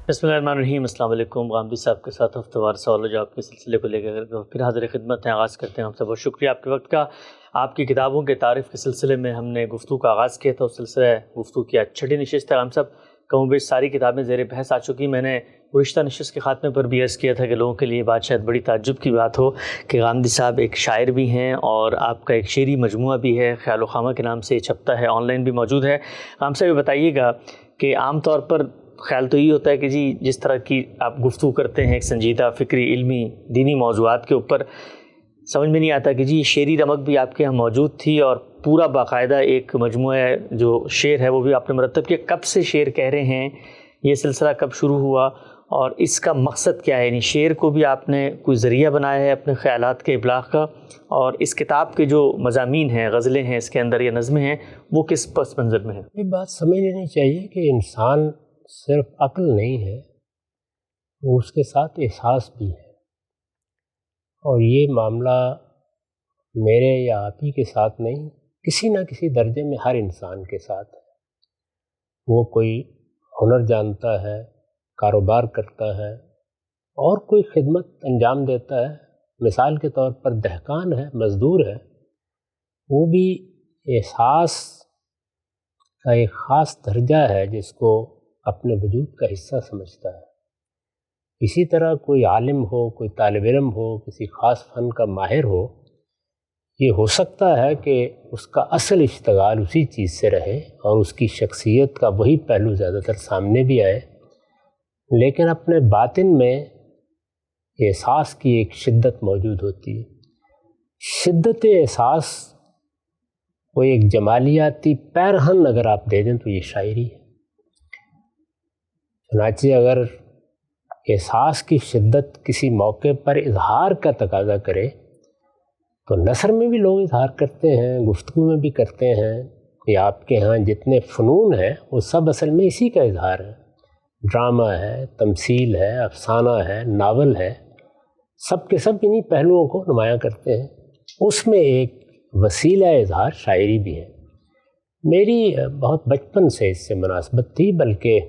بسم اللہ الرحمن الرحیم۔ السلام علیکم۔ غامدی صاحب کے ساتھ ہفتہ وار سوال و جواب کے سلسلے کو لے کر پھر حاضر خدمت ہیں۔ آغاز کرتے ہیں۔ ہم سب بہت شکریہ آپ کے وقت کا۔ آپ کی کتابوں کے تعارف کے سلسلے میں ہم نے گفتگو کا آغاز کیا تھا، اس سلسلے گفتگو کی چھٹی نشست ہے۔ ہم سب کم و بیش ساری کتابیں زیر بحث آ چکی۔ میں نے گزشتہ نشست کے خاتمے پر بھی عرض کیا تھا کہ لوگوں کے لیے بات شاید بڑی تعجب کی بات ہو کہ غامدی صاحب ایک شاعر بھی ہیں اور آپ کا ایک شعری مجموعہ بھی ہے، خیال و خامہ کے نام سے یہ چھپتا ہے، آن لائن بھی موجود ہے۔ غام صاحب یہ بتائیے گا کہ عام طور پر خیال تو یہ ہوتا ہے کہ جی جس طرح کی آپ گفتگو کرتے ہیں ایک سنجیدہ فکری علمی دینی موضوعات کے اوپر، سمجھ میں نہیں آتا کہ جی شعری رمق بھی آپ کے یہاں موجود تھی اور پورا باقاعدہ ایک مجموعہ جو شعر ہے وہ بھی آپ نے مرتب کیا۔ کب سے شعر کہہ رہے ہیں، یہ سلسلہ کب شروع ہوا اور اس کا مقصد کیا ہے؟ یعنی شعر کو بھی آپ نے کوئی ذریعہ بنایا ہے اپنے خیالات کے ابلاغ کا، اور اس کتاب کے جو مضامین ہیں، غزلیں ہیں اس کے اندر یا نظمیں ہیں، وہ کس پس منظر میں ہیں؟ یہ بات سمجھ لینی چاہیے کہ انسان صرف عقل نہیں ہے، وہ اس کے ساتھ احساس بھی ہے، اور یہ معاملہ میرے یا آپ ہی کے ساتھ نہیں، کسی نہ کسی درجے میں ہر انسان کے ساتھ ہے۔ وہ کوئی ہنر جانتا ہے، کاروبار کرتا ہے اور کوئی خدمت انجام دیتا ہے، مثال کے طور پر دہقان ہے، مزدور ہے، وہ بھی احساس کا ایک خاص درجہ ہے جس کو اپنے وجود کا حصہ سمجھتا ہے۔ اسی طرح کوئی عالم ہو، کوئی طالب علم ہو، کسی خاص فن کا ماہر ہو، یہ ہو سکتا ہے کہ اس کا اصل اشتغال اسی چیز سے رہے اور اس کی شخصیت کا وہی پہلو زیادہ تر سامنے بھی آئے، لیکن اپنے باطن میں احساس کی ایک شدت موجود ہوتی ہے۔ شدت احساس کو ایک جمالیاتی پیرہن اگر آپ دے دیں تو یہ شاعری ہے۔ چنانچہ اگر احساس کی شدت کسی موقع پر اظہار کا تقاضا کرے تو نثر میں بھی لوگ اظہار کرتے ہیں، گفتگو میں بھی کرتے ہیں، یا آپ کے ہاں جتنے فنون ہیں وہ سب اصل میں اسی کا اظہار ہے۔ ڈرامہ ہے، تمثیل ہے، افسانہ ہے، ناول ہے، سب کے سب انہی پہلوؤں کو نمایاں کرتے ہیں۔ اس میں ایک وسیلہ اظہار شاعری بھی ہے۔ میری بہت بچپن سے اس سے مناسبت تھی، بلکہ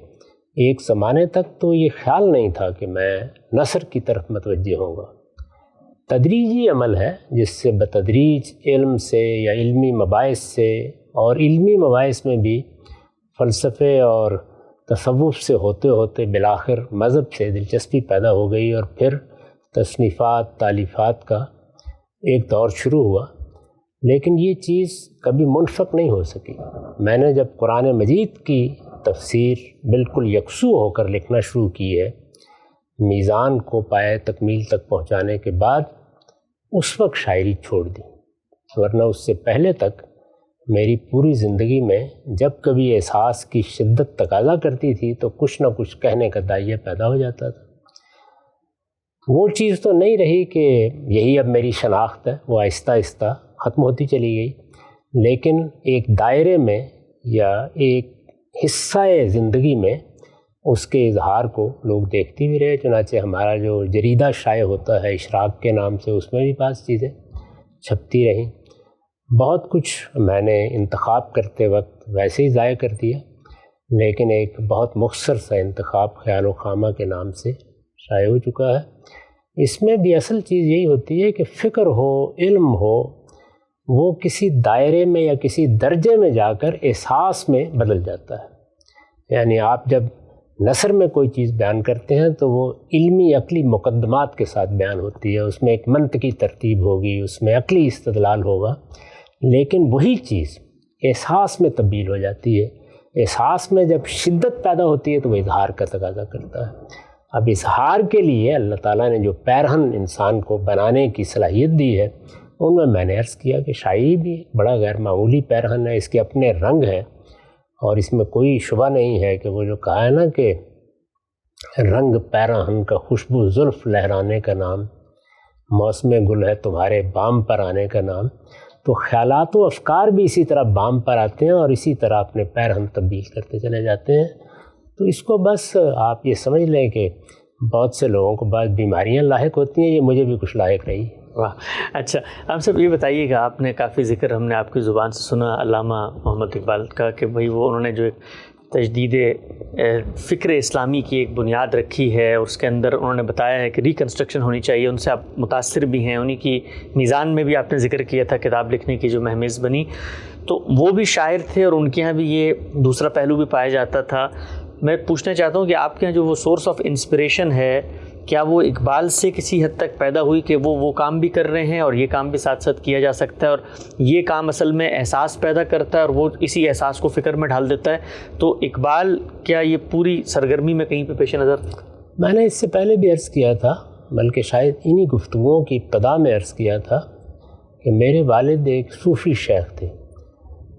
ایک زمانے تک تو یہ خیال نہیں تھا کہ میں نثر کی طرف متوجہ ہوں گا۔ تدریجی عمل ہے جس سے بتدریج علم سے یا علمی مباحث سے، اور علمی مباحث میں بھی فلسفے اور تصوف سے ہوتے ہوتے بالآخر مذہب سے دلچسپی پیدا ہو گئی، اور پھر تصنیفات، تالیفات کا ایک دور شروع ہوا۔ لیکن یہ چیز کبھی منفک نہیں ہو سکی۔ میں نے جب قرآن مجید کی تفسیر بالکل یکسو ہو کر لکھنا شروع کی ہے، میزان کو پائے تکمیل تک پہنچانے کے بعد، اس وقت شاعری چھوڑ دی، ورنہ اس سے پہلے تک میری پوری زندگی میں جب کبھی احساس کی شدت تقاضا کرتی تھی تو کچھ نہ کچھ کہنے کا داعیہ پیدا ہو جاتا تھا۔ وہ چیز تو نہیں رہی کہ یہی اب میری شناخت ہے، وہ آہستہ آہستہ ختم ہوتی چلی گئی، لیکن ایک دائرے میں یا ایک حصہ زندگی میں اس کے اظہار کو لوگ دیکھتے بھی رہے۔ چنانچہ ہمارا جو جریدہ شائع ہوتا ہے اشراق کے نام سے، اس میں بھی بعض چیزیں چھپتی رہیں۔ بہت کچھ میں نے انتخاب کرتے وقت ویسے ہی ضائع کر دیا، لیکن ایک بہت مختصر سا انتخاب خیال و خامہ کے نام سے شائع ہو چکا ہے۔ اس میں بھی اصل چیز یہی ہوتی ہے کہ فکر ہو، علم ہو، وہ کسی دائرے میں یا کسی درجے میں جا کر احساس میں بدل جاتا ہے۔ یعنی آپ جب نثر میں کوئی چیز بیان کرتے ہیں تو وہ علمی عقلی مقدمات کے ساتھ بیان ہوتی ہے، اس میں ایک منطقی ترتیب ہوگی، اس میں عقلی استدلال ہوگا، لیکن وہی چیز احساس میں تبدیل ہو جاتی ہے۔ احساس میں جب شدت پیدا ہوتی ہے تو وہ اظہار کا تقاضا کرتا ہے۔ اب اظہار کے لیے اللہ تعالیٰ نے جو پیرہن انسان کو بنانے کی صلاحیت دی ہے، ان میں نے عرض کیا کہ شاعری بھی بڑا غیر معمولی پیرہن ہے، اس کے اپنے رنگ ہیں، اور اس میں کوئی شبہ نہیں ہے کہ وہ جو کہا ہے نا کہ رنگ پیرہن کا خوشبو زلف لہرانے کا نام، موسم گل ہے تمہارے بام پر آنے کا نام، تو خیالات و افکار بھی اسی طرح بام پر آتے ہیں اور اسی طرح اپنے پیرہن تبدیل کرتے چلے جاتے ہیں۔ تو اس کو بس آپ یہ سمجھ لیں کہ بہت سے لوگوں کو بعض بیماریاں لاحق ہوتی ہیں، یہ مجھے بھی کچھ لاحق رہی۔ واہ، اچھا آپ سب یہ بتائیے گا، آپ نے کافی ذکر ہم نے آپ کی زبان سے سنا علامہ محمد اقبال کا کہ بھئی وہ انہوں نے جو ایک تجدید فکر اسلامی کی ایک بنیاد رکھی ہے، اس کے اندر انہوں نے بتایا ہے کہ ریکنسٹرکشن ہونی چاہیے، ان سے آپ متاثر بھی ہیں، انہی کی میزان میں بھی آپ نے ذکر کیا تھا کتاب لکھنے کی جو مہمیز بنی، تو وہ بھی شاعر تھے اور ان کے ہاں بھی یہ دوسرا پہلو بھی پایا جاتا تھا۔ میں پوچھنا چاہتا ہوں کہ آپ کے یہاں جو وہ سورس آف انسپریشن ہے، کیا وہ اقبال سے کسی حد تک پیدا ہوئی کہ وہ کام بھی کر رہے ہیں اور یہ کام بھی ساتھ ساتھ کیا جا سکتا ہے، اور یہ کام اصل میں احساس پیدا کرتا ہے اور وہ اسی احساس کو فکر میں ڈھال دیتا ہے، تو اقبال کیا یہ پوری سرگرمی میں کہیں پہ پیش نظر؟ میں نے اس سے پہلے بھی عرض کیا تھا، بلکہ شاید انہی گفتگوؤں کی ابتدا میں عرض کیا تھا کہ میرے والد ایک صوفی شیخ تھے،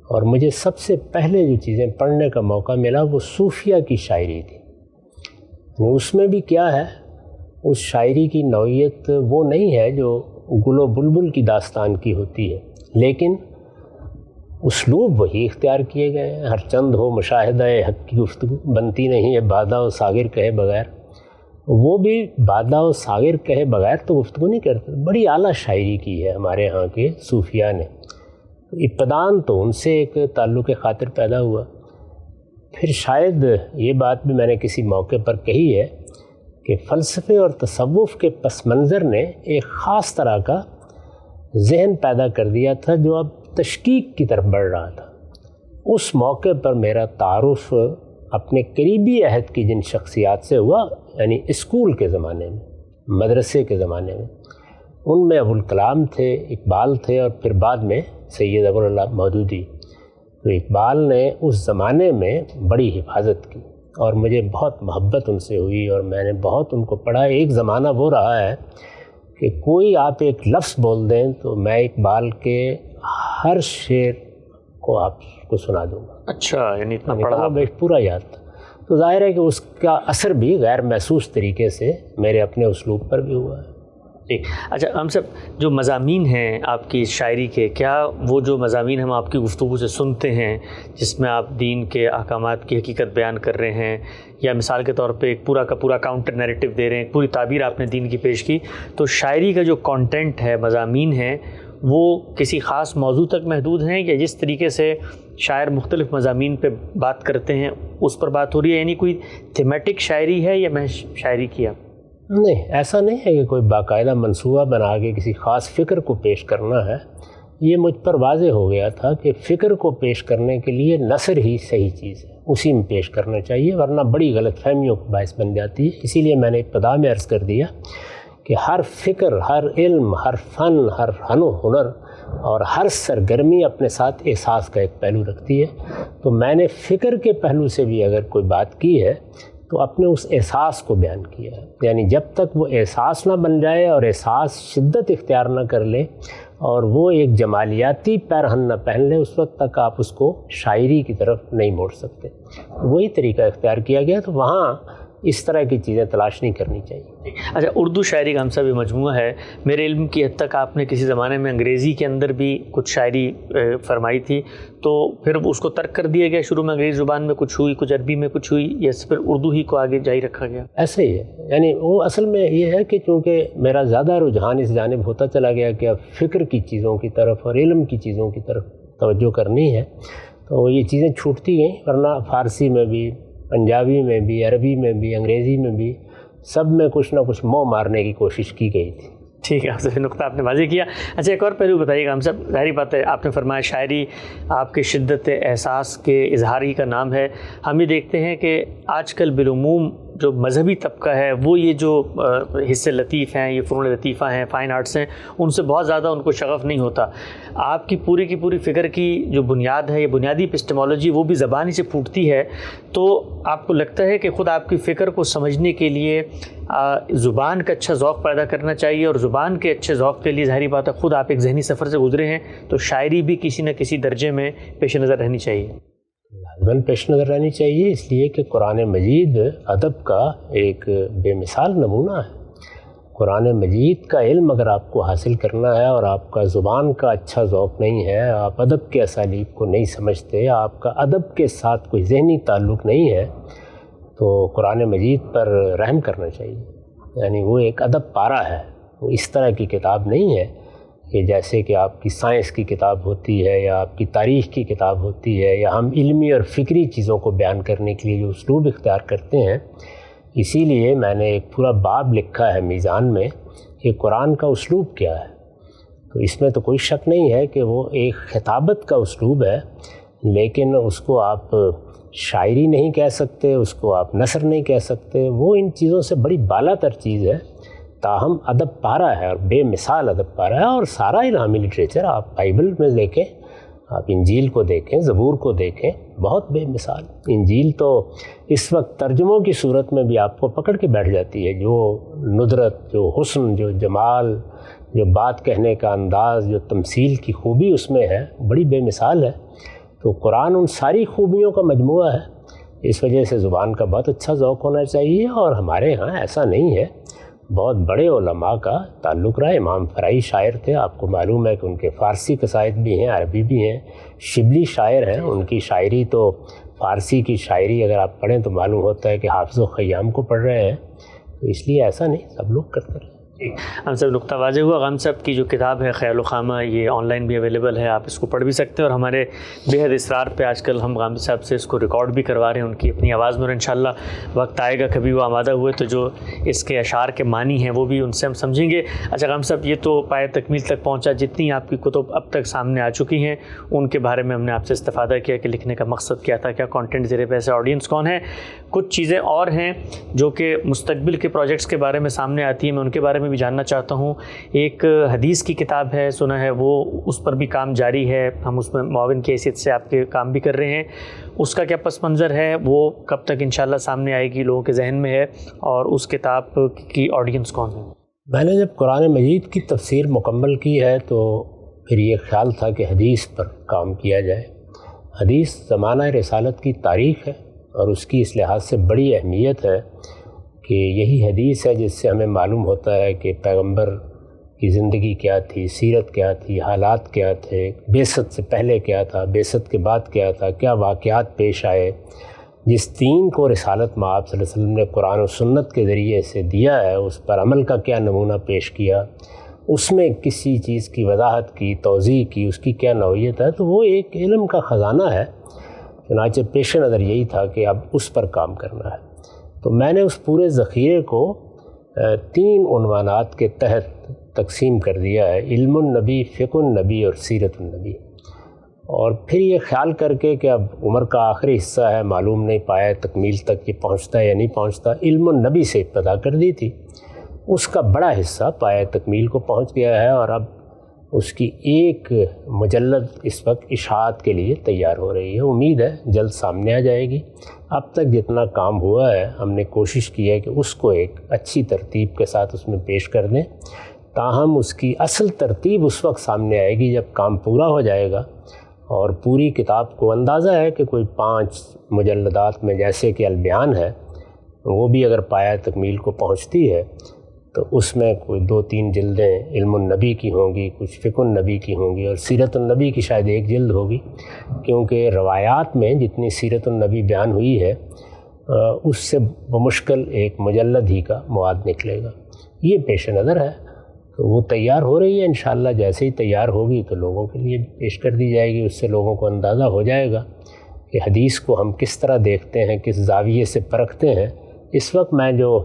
اور مجھے سب سے پہلے جو چیزیں پڑھنے کا موقع ملا وہ صوفیہ کی شاعری تھی۔ اس میں بھی کیا ہے، اس شاعری کی نوعیت وہ نہیں ہے جو گل و بلبل کی داستان کی ہوتی ہے، لیکن اسلوب وہی اختیار کیے گئے ہیں۔ ہر چند ہو مشاہدہ حق کی گفتگو، بنتی نہیں ہے بادہ و ساغر کہے بغیر، وہ بھی بادہ و ساغر کہے بغیر تو گفتگو نہیں کرتے، بڑی اعلیٰ شاعری کی ہے ہمارے ہاں کے صوفیہ نے۔ ابتداً تو ان سے ایک تعلق خاطر پیدا ہوا، پھر شاید یہ بات بھی میں نے کسی موقع پر کہی ہے کہ فلسفے اور تصوف کے پس منظر نے ایک خاص طرح کا ذہن پیدا کر دیا تھا جو اب تشکیک کی طرف بڑھ رہا تھا۔ اس موقع پر میرا تعارف اپنے قریبی عہد کی جن شخصیات سے ہوا، یعنی اسکول کے زمانے میں، مدرسے کے زمانے میں، ان میں ابوالکلام تھے، اقبال تھے، اور پھر بعد میں سید ابواللہ مودودی۔ تو اقبال نے اس زمانے میں بڑی حفاظت کی اور مجھے بہت محبت ان سے ہوئی اور میں نے بہت ان کو پڑھا۔ ایک زمانہ وہ رہا ہے کہ کوئی آپ ایک لفظ بول دیں تو میں اقبال کے ہر شعر کو آپ کو سنا دوں گا۔ اچھا، یعنی اتنا پڑھا؟ پورا یاد تھا۔ تو ظاہر ہے کہ اس کا اثر بھی غیر محسوس طریقے سے میرے اپنے اسلوب پر بھی ہوا ہے۔ ٹھیک۔ اچھا ہم سب جو مضامین ہیں آپ کی شاعری کے، کیا وہ جو مضامین ہم آپ کی گفتگو سے سنتے ہیں جس میں آپ دین کے احکامات کی حقیقت بیان کر رہے ہیں، یا مثال کے طور پہ ایک پورا کا پورا کاؤنٹر نیریٹو دے رہے ہیں، پوری تعبیر آپ نے دین کی پیش کی، تو شاعری کا جو کانٹینٹ ہے، مضامین ہیں، وہ کسی خاص موضوع تک محدود ہیں، یا جس طریقے سے شاعر مختلف مضامین پہ بات کرتے ہیں اس پر بات ہو رہی ہے، یعنی کوئی تھیمیٹک شاعری ہے یا محض شاعری کیا؟ نہیں، ایسا نہیں ہے کہ کوئی باقاعدہ منصوبہ بنا کے کسی خاص فکر کو پیش کرنا ہے۔ یہ مجھ پر واضح ہو گیا تھا کہ فکر کو پیش کرنے کے لیے نثر ہی صحیح چیز ہے، اسی میں پیش کرنا چاہیے، ورنہ بڑی غلط فہمیوں کا باعث بن جاتی ہے۔ اسی لیے میں نے ابتدا میں عرض کر دیا کہ ہر فکر، ہر علم، ہر فن، ہر ہنر اور ہر سرگرمی اپنے ساتھ احساس کا ایک پہلو رکھتی ہے۔ تو میں نے فکر کے پہلو سے بھی اگر کوئی بات کی ہے تو اپنے اس احساس کو بیان کیا ہے، یعنی جب تک وہ احساس نہ بن جائے اور احساس شدت اختیار نہ کر لے اور وہ ایک جمالیاتی پیرہن نہ پہن لے، اس وقت تک آپ اس کو شاعری کی طرف نہیں موڑ سکتے۔ وہی طریقہ اختیار کیا گیا، تو وہاں اس طرح کی چیزیں تلاش نہیں کرنی چاہیے۔ اچھا، اردو شاعری کا ہم سب یہ مجموعہ ہے، میرے علم کی حد تک آپ نے کسی زمانے میں انگریزی کے اندر بھی کچھ شاعری فرمائی تھی، تو پھر اس کو ترک کر دیا گیا، شروع میں انگریزی زبان میں کچھ ہوئی، کچھ عربی میں کچھ ہوئی، یا پھر اردو ہی کو آگے جاری رکھا گیا؟ ایسے ہی ہے، یعنی وہ اصل میں یہ ہے کہ چونکہ میرا زیادہ رجحان اس جانب ہوتا چلا گیا کہ اب فکر کی چیزوں کی طرف اور علم کی چیزوں کی طرف توجہ کرنی ہے، تو یہ چیزیں چھوٹتی گئیں، ورنہ فارسی میں بھی، پنجابی میں بھی، عربی میں بھی، انگریزی میں بھی، سب میں کچھ نہ کچھ منہ مارنے کی کوشش کی گئی تھی۔ ٹھیک ہے، آپ سے نقطہ آپ نے واضح کیا۔ اچھا، ایک اور پہلو بتائیے گا، ہم سب ظاہری بات ہے آپ نے فرمایا شاعری آپ کے شدت احساس کے اظہار ہی کا نام ہے، ہم یہ دیکھتے ہیں کہ آج کل بالعموم جو مذہبی طبقہ ہے وہ یہ جو حصے لطیف ہیں، یہ فنون لطیفہ ہیں، فائن آرٹس ہیں، ان سے بہت زیادہ ان کو شغف نہیں ہوتا۔ آپ کی پوری فکر کی جو بنیاد ہے، یہ بنیادی اپسٹمالوجی، وہ بھی زبان ہی سے پھوٹتی ہے، تو آپ کو لگتا ہے کہ خود آپ کی فکر کو سمجھنے کے لیے زبان کا اچھا ذوق پیدا کرنا چاہیے، اور زبان کے اچھے ذوق کے لیے ظاہری بات ہے خود آپ ایک ذہنی سفر سے گزرے ہیں، تو شاعری بھی کسی نہ کسی درجے میں پیش نظر رہنی چاہیے؟ لازماً پیش نظر رہنی چاہیے، اس لیے کہ قرآن مجید ادب کا ایک بے مثال نمونہ ہے۔ قرآن مجید کا علم اگر آپ کو حاصل کرنا ہے اور آپ کا زبان کا اچھا ذوق نہیں ہے، آپ ادب کے اسالیب کو نہیں سمجھتے، آپ کا ادب کے ساتھ کوئی ذہنی تعلق نہیں ہے، تو قرآن مجید پر رحم کرنا چاہیے۔ یعنی وہ ایک ادب پارہ ہے، وہ اس طرح کی کتاب نہیں ہے کہ جیسے کہ آپ کی سائنس کی کتاب ہوتی ہے یا آپ کی تاریخ کی کتاب ہوتی ہے یا ہم علمی اور فکری چیزوں کو بیان کرنے کے لیے جو اسلوب اختیار کرتے ہیں، اسی لیے میں نے ایک پورا باب لکھا ہے میزان میں کہ قرآن کا اسلوب کیا ہے۔ تو اس میں تو کوئی شک نہیں ہے کہ وہ ایک خطابت کا اسلوب ہے، لیکن اس کو آپ شاعری نہیں کہہ سکتے، اس کو آپ نثر نہیں کہہ سکتے، وہ ان چیزوں سے بڑی بالا تر چیز ہے، تاہم ادب پارا ہے اور بے مثال ادب پارا ہے۔ اور سارا الہامی لٹریچر آپ بائبل میں دیکھیں، آپ انجیل کو دیکھیں، زبور کو دیکھیں، بہت بے مثال۔ انجیل تو اس وقت ترجموں کی صورت میں بھی آپ کو پکڑ کے بیٹھ جاتی ہے، جو ندرت، جو حسن، جو جمال، جو بات کہنے کا انداز، جو تمثیل کی خوبی اس میں ہے، بڑی بے مثال ہے۔ تو قرآن ان ساری خوبیوں کا مجموعہ ہے، اس وجہ سے زبان کا بہت اچھا ذوق ہونا چاہیے۔ اور ہمارے ہاں ایسا نہیں ہے، بہت بڑے علماء کا تعلق رہا۔ امام فرائی شاعر تھے، آپ کو معلوم ہے کہ ان کے فارسی قصائد بھی ہیں، عربی بھی ہیں۔ شبلی شاعر ہیں، ان کی شاعری تو فارسی کی شاعری اگر آپ پڑھیں تو معلوم ہوتا ہے کہ حافظ و خیام کو پڑھ رہے ہیں۔ تو اس لیے ایسا نہیں، سب لوگ کرتے رہے۔ ہم صاحب نقطہ واضح ہوا۔ غام صاحب کی جو کتاب ہے خیال و خامہ، یہ آن لائن بھی اویلیبل ہے، آپ اس کو پڑھ بھی سکتے ہیں۔ اور ہمارے بے حد اصرار پہ آج کل ہم غام صاحب سے اس کو ریکارڈ بھی کروا رہے ہیں، ان کی اپنی آواز میں، اور انشاءاللہ وقت آئے گا کبھی وہ آمادہ ہوئے تو جو اس کے اشعار کے معنی ہیں وہ بھی ان سے ہم سمجھیں گے۔ اچھا غام صاحب، یہ تو پائے تکمیل تک پہنچا، جتنی آپ کی کتب اب تک سامنے آ چکی ہیں ان کے بارے میں ہم نے آپ سے استفادہ کیا کہ لکھنے کا مقصد کیا تھا، کیا کانٹینٹ زیر بحث ہے، آڈینس کون ہے۔ کچھ چیزیں اور ہیں جو کہ مستقبل کے پروجیکٹس کے بارے میں سامنے آتی ہیں، میں ان کے بارے میں بھی جاننا چاہتا ہوں۔ ایک حدیث کی کتاب ہے، سنا ہے وہ اس پر بھی کام جاری ہے، ہم اس میں معاون کی حیثیت سے آپ کے کام بھی کر رہے ہیں، اس کا کیا پس منظر ہے، وہ کب تک انشاءاللہ سامنے آئے گی، لوگوں کے ذہن میں ہے، اور اس کتاب کی آڈینس کون ہے؟ میں نے جب قرآن مجید کی تفسیر مکمل کی ہے تو پھر یہ خیال تھا کہ حدیث پر کام کیا جائے۔ حدیث زمانہ رسالت کی تاریخ ہے اور اس کی اس لحاظ سے بڑی اہمیت ہے کہ یہی حدیث ہے جس سے ہمیں معلوم ہوتا ہے کہ پیغمبر کی زندگی کیا تھی، سیرت کیا تھی، حالات کیا تھے، بعثت سے پہلے کیا تھا، بعثت کے بعد کیا تھا، کیا واقعات پیش آئے۔ جس دین کو رسالت مآب صلی اللہ علیہ وسلم نے قرآن و سنت کے ذریعے سے دیا ہے، اس پر عمل کا کیا نمونہ پیش کیا، اس میں کسی چیز کی وضاحت کی، توضیح کی، اس کی کیا نوعیت ہے، تو وہ ایک علم کا خزانہ ہے۔ چنانچہ پیش نظر یہی تھا کہ اب اس پر کام کرنا ہے۔ تو میں نے اس پورے ذخیرے کو 3 عنوانات کے تحت تقسیم کر دیا ہے: علم النبی، فقہ النبی اور سیرت النبی۔ اور پھر یہ خیال کر کے کہ اب عمر کا آخری حصہ ہے، معلوم نہیں پایا تکمیل تک یہ پہنچتا ہے یا نہیں پہنچتا، علم النبی سے ابتدا کر دی تھی، اس کا بڑا حصہ پایا تکمیل کو پہنچ گیا ہے، اور اب اس کی ایک مجلد اس وقت اشاعت کے لیے تیار ہو رہی ہے۔ امید ہے جلد سامنے آ جائے گی۔ اب تک جتنا کام ہوا ہے ہم نے کوشش کی ہے کہ اس کو ایک اچھی ترتیب کے ساتھ اس میں پیش کر دیں، تاہم اس کی اصل ترتیب اس وقت سامنے آئے گی جب کام پورا ہو جائے گا۔ اور پوری کتاب کو اندازہ ہے کہ کوئی 5 مجلدات میں جیسے کہ البیان ہے، وہ بھی اگر پایا تکمیل کو پہنچتی ہے تو اس میں کوئی 2-3 جلدیں علم النبی کی ہوں گی، کچھ فقہ النبی کی ہوں گی، اور سیرت النبی کی شاید 1 جلد ہوگی، کیونکہ روایات میں جتنی سیرت النبی بیان ہوئی ہے اس سے بمشکل ایک مجلد ہی کا مواد نکلے گا۔ یہ پیش نظر ہے، تو وہ تیار ہو رہی ہے، انشاءاللہ جیسے ہی تیار ہوگی تو لوگوں کے لیے پیش کر دی جائے گی۔ اس سے لوگوں کو اندازہ ہو جائے گا کہ حدیث کو ہم کس طرح دیکھتے ہیں، کس زاویے سے پرکھتے ہیں۔ اس وقت میں جو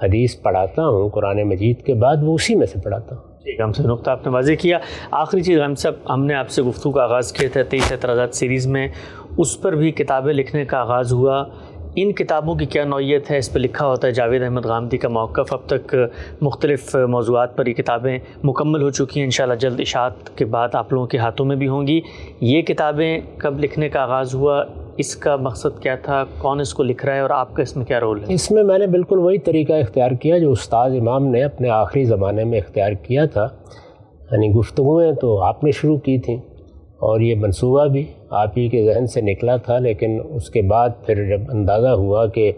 حدیث پڑھاتا ہوں قرآن مجید کے بعد، وہ اسی میں سے پڑھاتا ہوں۔ ٹھیک ہے، ہم سے نقطہ آپ نے واضح کیا۔ آخری چیز غام صاحب، ہم نے آپ سے گفتگو کا آغاز کیا تھا 23 اعتراضات سیریز میں، اس پر بھی کتابیں لکھنے کا آغاز ہوا۔ ان کتابوں کی کیا نوعیت ہے؟ اس پہ لکھا ہوتا ہے جاوید احمد غامدی کا موقف، اب تک مختلف موضوعات پر یہ کتابیں مکمل ہو چکی ہیں، انشاءاللہ جلد اشاعت کے بعد آپ لوگوں کے ہاتھوں میں بھی ہوں گی۔ یہ کتابیں کب لکھنے کا آغاز ہوا؟ اس کا مقصد کیا تھا؟ کون اس کو لکھ رہا ہے اور آپ کا اس میں کیا رول ہے؟ اس میں نے بالکل وہی طریقہ اختیار کیا جو استاد امام نے اپنے آخری زمانے میں اختیار کیا تھا، یعنی گفتگویں تو آپ نے شروع کی تھیں اور یہ منصوبہ بھی آپ ہی کے ذہن سے نکلا تھا، لیکن اس کے بعد پھر جب اندازہ ہوا کہ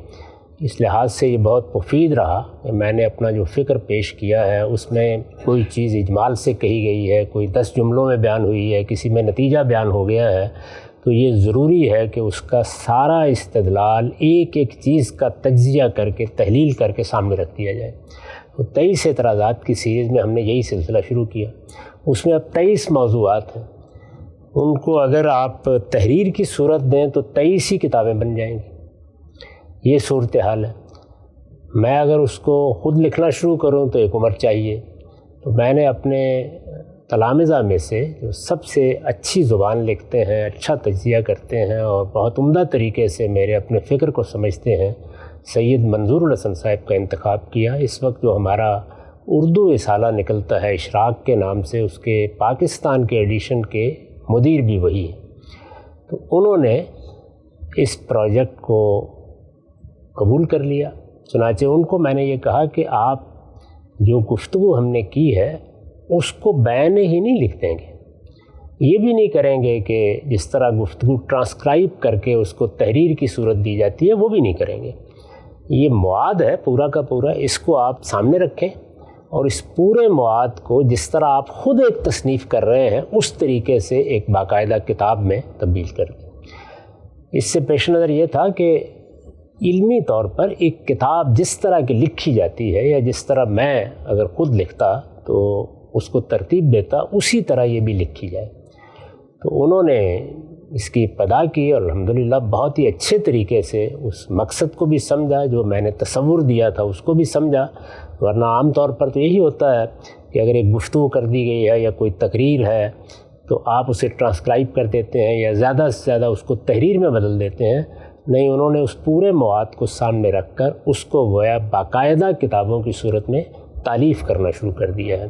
اس لحاظ سے یہ بہت مفید رہا کہ میں نے اپنا جو فکر پیش کیا ہے اس میں کوئی چیز اجمال سے کہی گئی ہے، کوئی 10 جملوں میں بیان ہوئی ہے، کسی میں نتیجہ بیان ہو گیا ہے، تو یہ ضروری ہے کہ اس کا سارا استدلال ایک ایک چیز کا تجزیہ کر کے تحلیل کر کے سامنے رکھ دیا جائے۔ تو 23 اعتراضات کی سیریز میں ہم نے یہی سلسلہ شروع کیا۔ اس میں اب 23 موضوعات ہیں. ان کو اگر آپ تحریر کی صورت دیں تو 23 ہی کتابیں بن جائیں گی. یہ صورتحال ہے. میں اگر اس کو خود لکھنا شروع کروں تو ایک عمر چاہیے. تو میں نے اپنے تلامذہ میں سے جو سب سے اچھی زبان لکھتے ہیں, اچھا تجزیہ کرتے ہیں اور بہت عمدہ طریقے سے میرے اپنے فکر کو سمجھتے ہیں, سید منظور الحسن صاحب کا انتخاب کیا. اس وقت جو ہمارا اردو رسالہ نکلتا ہے اشراق کے نام سے, اس کے پاکستان کے ایڈیشن کے مدیر بھی وہی ہیں. تو انہوں نے اس پروجیکٹ کو قبول کر لیا. چنانچہ ان کو میں نے یہ کہا کہ آپ جو گفتگو ہم نے کی ہے اس کو بیان ہی نہیں لکھ دیں گے, یہ بھی نہیں کریں گے کہ جس طرح گفتگو ٹرانسکرائب کر کے اس کو تحریر کی صورت دی جاتی ہے وہ بھی نہیں کریں گے. یہ مواد ہے پورا کا پورا, اس کو آپ سامنے رکھیں اور اس پورے مواد کو جس طرح آپ خود ایک تصنیف کر رہے ہیں اس طریقے سے ایک باقاعدہ کتاب میں تبدیل کر دیں. اس سے پیش نظر یہ تھا کہ علمی طور پر ایک کتاب جس طرح کی لکھی جاتی ہے یا جس طرح میں اگر خود لکھتا تو اس کو ترتیب دیتا, اسی طرح یہ بھی لکھی جائے. تو انہوں نے اس کی ابتدا کی اور الحمدللہ بہت ہی اچھے طریقے سے اس مقصد کو بھی سمجھا, جو میں نے تصور دیا تھا اس کو بھی سمجھا. ورنہ عام طور پر تو یہی ہوتا ہے کہ اگر ایک گفتگو کر دی گئی ہے یا کوئی تقریر ہے تو آپ اسے ٹرانسکرائب کر دیتے ہیں یا زیادہ سے زیادہ اس کو تحریر میں بدل دیتے ہیں. نہیں, انہوں نے اس پورے مواد کو سامنے رکھ کر اس کو گویا باقاعدہ کتابوں کی صورت میں تالیف کرنا شروع کر دیا ہے.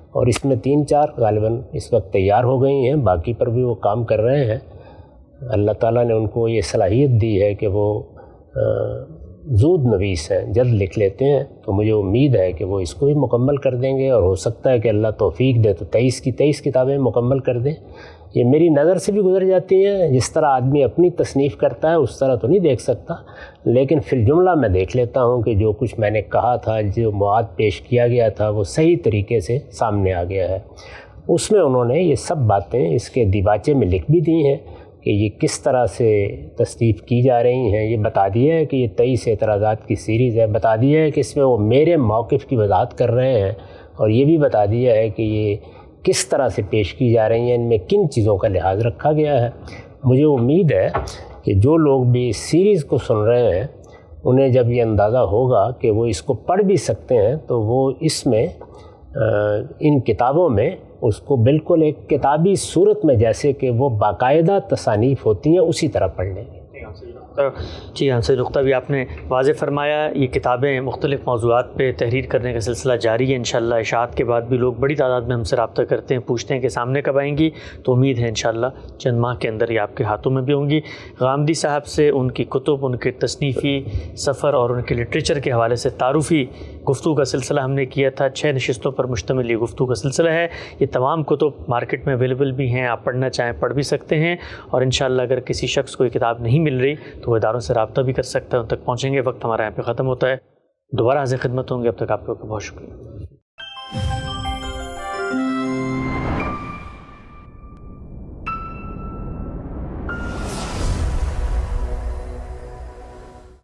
اور اس میں 3-4 غالباً اس وقت تیار ہو گئی ہیں, باقی پر بھی وہ کام کر رہے ہیں. اللہ تعالیٰ نے ان کو یہ صلاحیت دی ہے کہ وہ زود نویس ہیں, جلد لکھ لیتے ہیں. تو مجھے امید ہے کہ وہ اس کو بھی مکمل کر دیں گے اور ہو سکتا ہے کہ اللہ توفیق دے تو 23 کی 23 کتابیں مکمل کر دیں. یہ میری نظر سے بھی گزر جاتی ہیں. جس طرح آدمی اپنی تصنیف کرتا ہے اس طرح تو نہیں دیکھ سکتا, لیکن فی الجملہ میں دیکھ لیتا ہوں کہ جو کچھ میں نے کہا تھا, جو مواد پیش کیا گیا تھا وہ صحیح طریقے سے سامنے آ گیا ہے. اس میں انہوں نے یہ سب باتیں اس کے دیباچے میں لکھ بھی دی ہیں کہ یہ کس طرح سے تصنیف کی جا رہی ہیں. یہ بتا دیا ہے کہ یہ 23 اعتراضات کی سیریز ہے, بتا دیا ہے کہ اس میں وہ میرے موقف کی وضاحت کر رہے ہیں, اور یہ بھی بتا دیا ہے کہ یہ کس طرح سے پیش کی جا رہی ہیں, ان میں کن چیزوں کا لحاظ رکھا گیا ہے. مجھے امید ہے کہ جو لوگ بھی اس سیریز کو سن رہے ہیں انہیں جب یہ اندازہ ہوگا کہ وہ اس کو پڑھ بھی سکتے ہیں تو وہ اس میں ان کتابوں میں اس کو بالکل ایک کتابی صورت میں جیسے کہ وہ باقاعدہ تصانیف ہوتی ہیں اسی طرح پڑھ لیں گے. جی ہاں, صحیح نقطہ بھی آپ نے واضح فرمایا. یہ کتابیں مختلف موضوعات پہ تحریر کرنے کا سلسلہ جاری ہے. انشاءاللہ اشاعت کے بعد بھی لوگ بڑی تعداد میں ہم سے رابطہ کرتے ہیں, پوچھتے ہیں کہ سامنے کب آئیں گی. تو امید ہے انشاءاللہ چند ماہ کے اندر یہ آپ کے ہاتھوں میں بھی ہوں گی. غامدی صاحب سے ان کی کتب, ان کے تصنیفی سفر اور ان کے لٹریچر کے حوالے سے تعارفی گفتگو کا سلسلہ ہم نے کیا تھا. 6 نشستوں پر مشتمل یہ گفتگو کا سلسلہ ہے. یہ تمام کتب مارکیٹ میں اویلیبل بھی ہیں, آپ پڑھنا چاہیں پڑھ بھی سکتے ہیں. اور انشاءاللہ اگر کسی شخص کو یہ کتاب نہیں مل رہی تو وہ اداروں سے رابطہ بھی کر سکتا ہے, ان تک پہنچیں گے. وقت ہمارا یہاں پہ ختم ہوتا ہے. دوبارہ حاضر خدمت ہوں گے, اب تک آپ لوگوں کا بہت شکریہ.